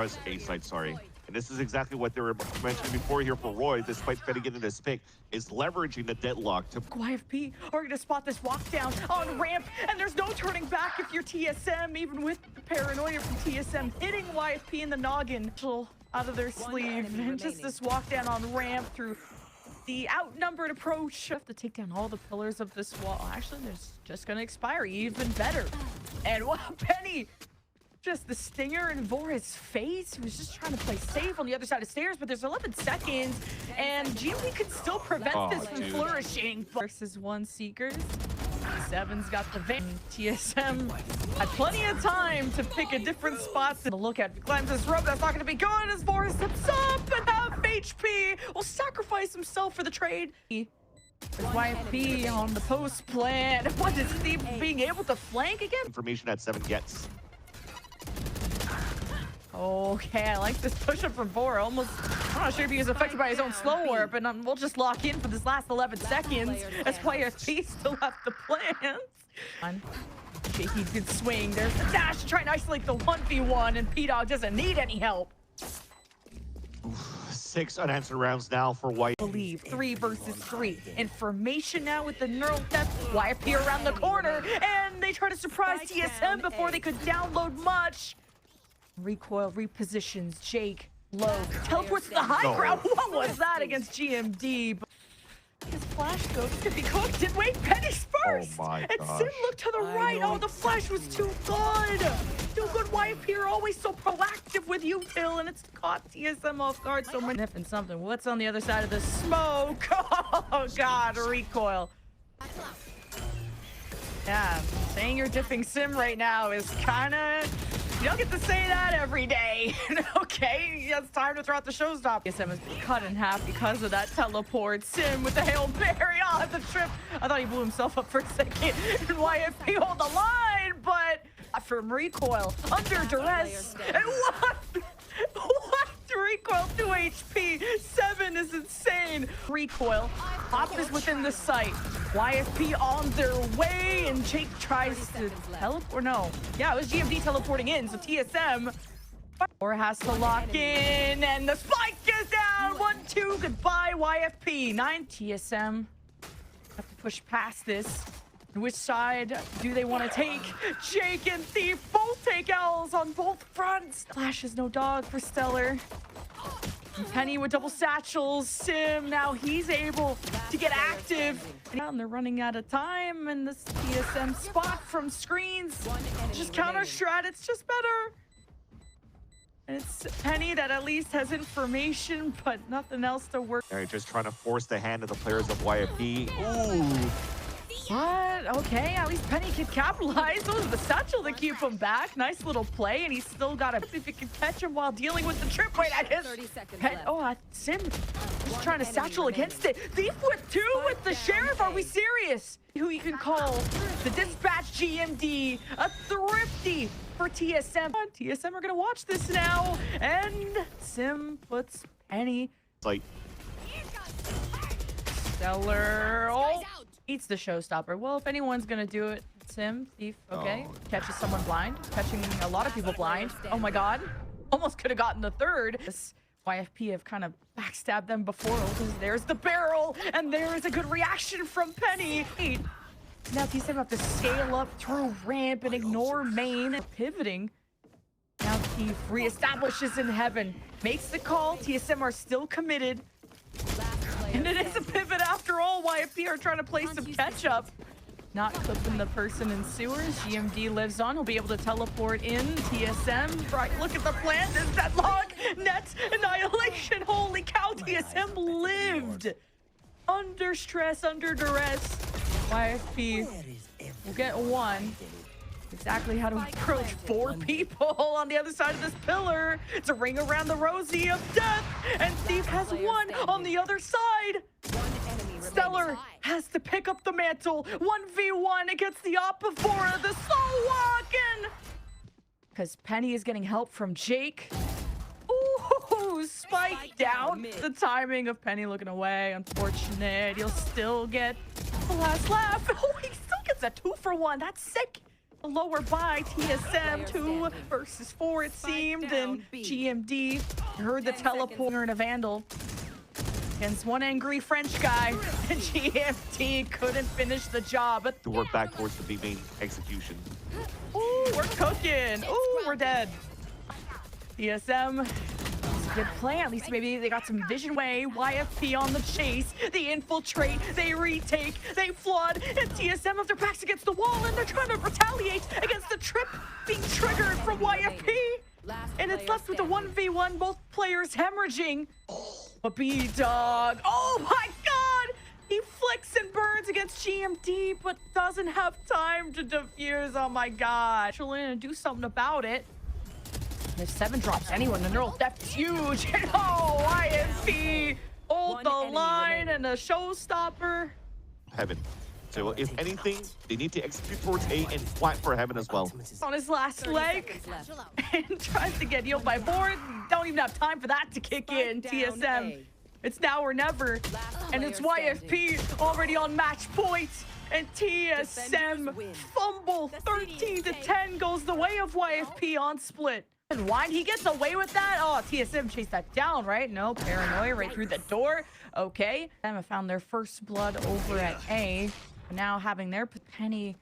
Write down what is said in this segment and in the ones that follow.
A side, sorry. And this is exactly what they were mentioning before here for Roy, despite fitting into this pick, is leveraging the deadlock to... YFP are going to spot this walk down on ramp, and there's no turning back if you're TSM, even with the paranoia from TSM hitting YFP in the noggin out of their sleeve. And just this walk down on ramp through the outnumbered approach. You have to take down all the pillars of this wall. Actually, there's just going to expire even better. And wow, Penny! Just the stinger in Vora's face. He was just trying to play safe on the other side of stairs, but there's 11 seconds, and GMD could still prevent this from flourishing. Versus one Seekers. Seven's got the van. TSM had plenty of time to pick a different spot to look at. If he climbs this rope, that's not going to be good as Vora steps up and half HP will sacrifice himself for the trade. There's YFP on the post plan. What is Steve being able to flank again? Information that 7 gets. Okay, I like this push-up from Vora. Almost, I'm not sure if he was affected by his own slow warp, and we'll just lock in for this last 11 seconds as YFP still have the plans. Shaky good swing. There's the dash to try and isolate the 1v1, and P-Dog doesn't need any help. 6 unanswered rounds now for White. Believe 3 versus 3. Information now with the neural depth. YFP around the corner, and they try to surprise TSM before they could download much. Recoil repositions Jake low, teleports to the high ground. What was that against GMD? His flash goes to be cooked. And wait, Penny's first. Oh my and gosh. Sim looked to the right. Oh, the flash was too good. Too good. YFP are always so proactive with you, Bill, and it's caught TSM off guard. So much sniffing something. What's on the other side of the smoke? Oh God, recoil. Yeah, saying you're dipping Sim right now is kind of. You don't get to say that every day. Okay, it's time to throw out the showstopper. TSM has been cut in half because of that teleport. Sim with the Hail Mary on the trip. I thought he blew himself up for a second. And YFP hold the line, but from recoil, under duress. And what? Recoil, 2 HP. 7 is insane. Recoil. Hop is within the sight. YFP on their way, and Jake tries to teleport. No. Yeah, it was GMD teleporting in, so TSM or has to lock in, and the spike is down. 1-2. Goodbye, YFP. 9 TSM. Have to push past this. Which side do they want to take? Jake and Thief both take L's on both fronts. Flash is no dog for Stellar. And Penny with double satchels. Sim, now he's able to get active. And they're running out of time. And this TSM spot from screens. Just counter strat, it's just better. And it's Penny that at least has information, but nothing else to work. They're just trying to force the hand of the players of YFP. Ooh. What? Okay, at least Penny can capitalize. Those are the satchel to keep him back. Nice little play, and he's still got to, if he can catch him while dealing with the trip. Wait, I guess. Sim just trying to satchel against it. Thief with 2 with the sheriff. Are we serious? Who you can call the dispatch GMD, a thrifty for TSM. TSM are gonna watch this now, and Sim puts Penny. Like Stellar. Oh. Eats the showstopper. Well, if anyone's gonna do it, it's him. Thief. Okay. Catches someone blind. Catching a lot of people blind. Oh my God. Almost could have gotten the third. This YFP have kind of backstabbed them before. There's the barrel, and there is a good reaction from Penny. Now TSM have to scale up through ramp and ignore main. Pivoting. Now Thief reestablishes in heaven. Makes the call. TSM are still committed. And it is a pivot after all. YFP are trying to play some catch-up. Not clipping the person in sewers. GMD lives on. He'll be able to teleport in. TSM. Right, look at the plan. There's deadlock. Net annihilation. Holy cow. TSM lived. Under stress, under duress. YFP will get 1. Exactly how to approach 4 people on the other side of this pillar. It's a ring around the rosy of death, and Thief has 1 on the other side. Stellar has to pick up the mantle. 1v1 against the op of Vora, the slow walking. Because Penny is getting help from Jake. Ooh, spike down. The timing of Penny looking away, unfortunate. He'll still get the last laugh. Oh, he still gets a 2-for-1. That's sick. lower by TSM 2 versus 4 it seemed, and GMD heard the teleporter and a vandal against one angry French guy, and GMD couldn't finish the job. But To work back towards the B main execution. ooh, we're cooking. Ooh, we're dead. TSM. Good play. At least maybe they got some vision way. YFP on the chase. They infiltrate. They retake. They flood. And TSM have their backs against the wall, and they're trying to retaliate against the trip being triggered from YFP. And it's left with a 1v1. Both players hemorrhaging. But B-Dog. Oh my God! He flicks and burns against GMD, but doesn't have time to defuse. Oh my God. Actually, gonna do something about it. If 7 drops anyone, the neural depth is huge. And oh, YFP hold the line and a showstopper. Heaven. So if anything, they need to execute towards A and flat for Heaven as well. On his last leg and tries to get healed by board. Don't even have time for that to kick in. TSM. It's now or never. And it's YFP already on match point. And TSM fumble 13-10 goes the way of YFP on split. And why he gets away with that? Oh, TSM chased that down, right? No, paranoia right through the door. Okay. Them have found their first blood over at A. But now having their Penny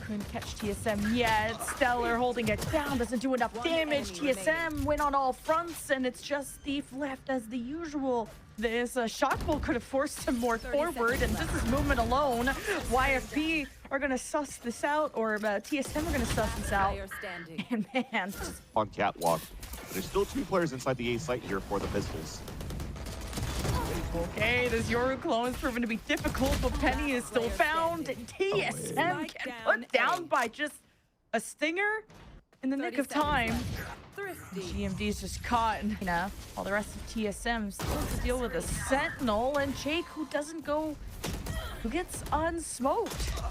couldn't catch TSM yet. Stellar holding it down, doesn't do enough damage. TSM win on all fronts, and it's just Thief left as the usual. This Shockbolt could have forced him more forward, and this is movement alone. YFP are gonna suss this out, or TSM are gonna suss this out. And man, On catwalk. There's still 2 players inside the A site here for the Pistols. okay, this Yoru clone is proven to be difficult, but Penny is still found. And TSM get put down by just a stinger in the nick of time. GMD is just caught, and all the rest of TSM still has to deal with a Sentinel and Jake, who doesn't go, who gets unsmoked.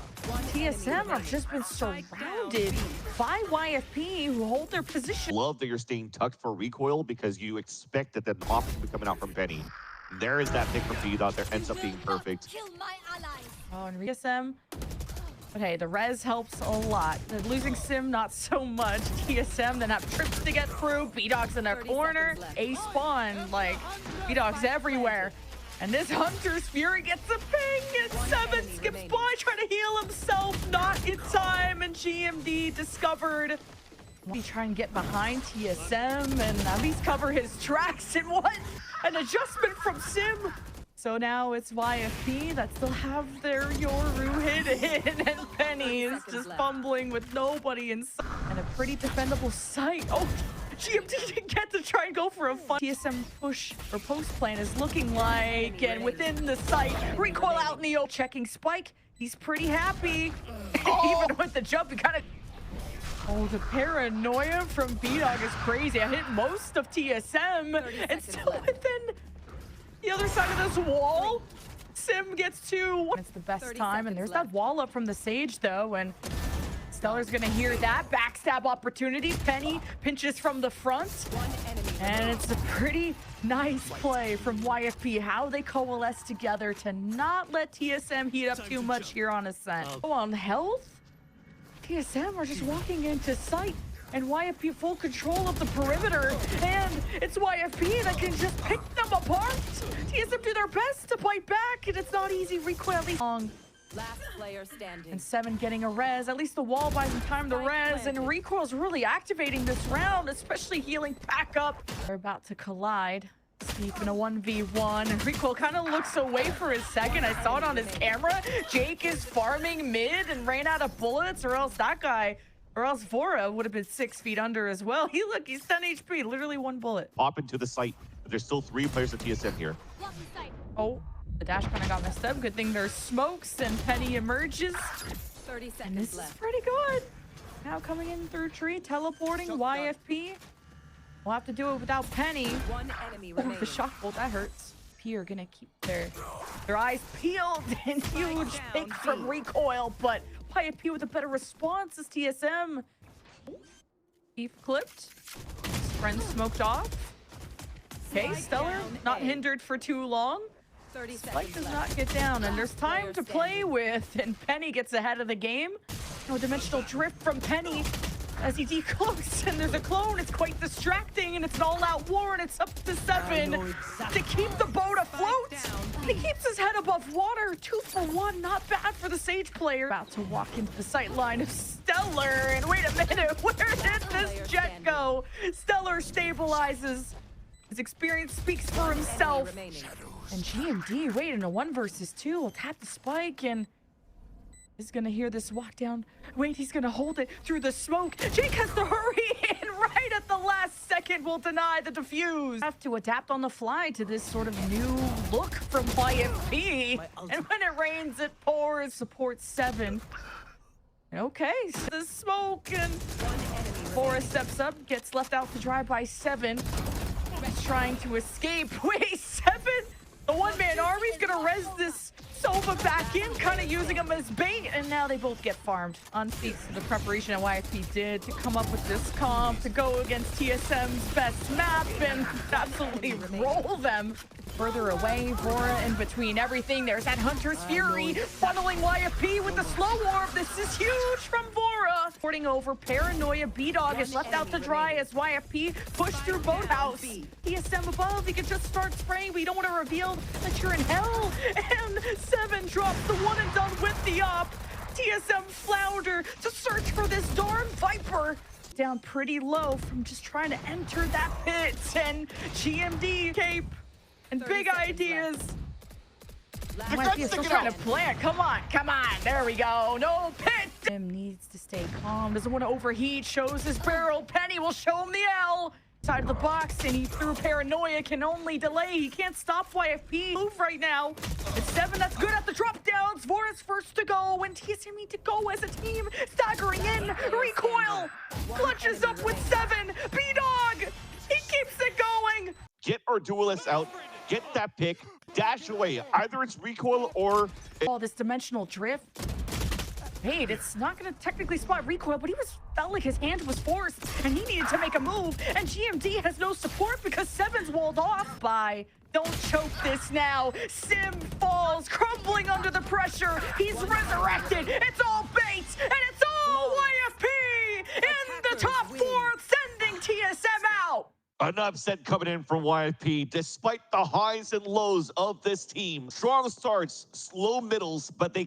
TSM have just been surrounded by YFP, who hold their position. Love that you're staying tucked for recoil because you expect that the offense will be coming out from Penny. There is that pick from B-Dot that ends up being perfect. Oh, and TSM. Okay, the res helps a lot. The losing Sim, not so much. TSM then have trips to get through. B-Dog's in a corner. A spawn, like, B-Dog's everywhere. And this Hunter's Fury gets a ping, and 7 skips by, trying to heal himself. Not in time, and GMD discovered. He try and get behind TSM and at least cover his tracks. And what? An adjustment from Sim. So now it's YFP that still have their Yoru hidden, and Penny is just fumbling with nobody inside. And a pretty defendable site. Oh, GMD didn't get to try and go for a fun TSM push or post plan is looking like, and within the site, recoil out in the open. Checking Spike, he's pretty happy. Even with the jump, he kind of... Oh, the paranoia from B-Dog is crazy. I hit most of TSM, and still within the other side of this wall, Sim gets 2. It's the best time, and there's that wall up from the Sage, though, and Stellar's gonna hear that backstab opportunity. Penny pinches from the front, and it's a pretty nice play from YFP, how they coalesce together to not let TSM heat up too much here on Ascent. Oh, on health, TSM are just walking into sight, and YFP full control of the perimeter, and it's YFP that can just pick them apart. TSM do their best to fight back, and it's not easy. Recoiling long. Last player standing. And 7 getting a res. At least the wall buys him time to res, and Recoil's really activating this round, especially healing back up. They're about to collide. Steep in a 1v1, and Recoil kind of looks away for a second. I saw it on his camera. Jake is farming mid and ran out of bullets, or else that guy, or else Vora would have been 6 feet under as well. He's 10 HP, literally 1 bullet. Pop into the site, but there's still 3 players of TSM here. Oh, the dash kind of got messed up. Good thing there's smokes, and Penny emerges. 30 seconds And this left. is pretty good. Now coming in through tree, teleporting YFP. We'll have to do it without Penny. One enemy Oh, remaining. the shock bolt, that hurts. P are gonna keep their eyes peeled, and huge pick from Recoil, but YFP with a better response as TSM. Thief clipped. Friend smoked off. Okay, Stellar not hindered for too long. 30 Spike seconds does left. not get down, and there's time to play with, and Penny gets ahead of the game. No dimensional drift from Penny as he decloaks, and there's a clone. It's quite distracting, and it's an all-out war, and it's up to 7 to keep the boat afloat. He keeps his head above water. 2 for 1, not bad for the Sage player. About to walk into the sight line of Stellar, and wait a minute, where did this jet go? Stellar stabilizes. His experience speaks for himself. And GMD, wait, in a 1 versus 2, will tap the spike, and is gonna hear this walk down. Wait, he's gonna hold it through the smoke. Jake has to hurry in right at the last second. Will deny the defuse. Have to adapt on the fly to this sort of new look from YFP. And when it rains, it pours. Support 7. Okay, so the smoke, and Forrest steps up, gets left out to dry by 7. He's trying to escape. Wait, 7? The one-man army's gonna res this Sova back in, kind of using him as bait, and now they both get farmed. On speaks to the preparation that YFP did to come up with this comp, to go against TSM's best map, and absolutely roll them. Further away, Vora in between everything. There's that Hunter's Fury, funneling YFP with the slow warp. This is huge from Vora. Porting over, Paranoia, B-Dog is left out to dry as YFP push through Boathouse. TSM above, he can just start spraying, but you don't want to reveal that you're in hell. And 7 drops the one and done with the op. TSM flounder to search for this darn Viper. Down pretty low from just trying to enter that pit. And GMD, Cape, and big ideas. YFP is still trying to plant. Come on, there we go. No pit. Tim needs to stay calm, doesn't want to overheat, shows his barrel. Penny will show him the L. Side of the box, and he threw Paranoia, can only delay. He can't stop YFP move right now. It's 7 that's good at the drop downs. Vora's first to go, and TSM need to go as a team. Staggering in, recoil, clutches up with 7. B-Dog, he keeps it going. Get our duelists out, get that pick, dash away. Either it's recoil or... Oh, this dimensional drift. Wait, it's not going to technically spot recoil, but he felt like his hand was forced, and he needed to make a move, and GMD has no support because 7's walled off by... Don't choke this now. Sim falls, crumbling under the pressure. He's resurrected. It's all bait, and it's all YFP in the top 4, sending TSM out. An upset coming in from YFP, despite the highs and lows of this team. Strong starts, slow middles, but they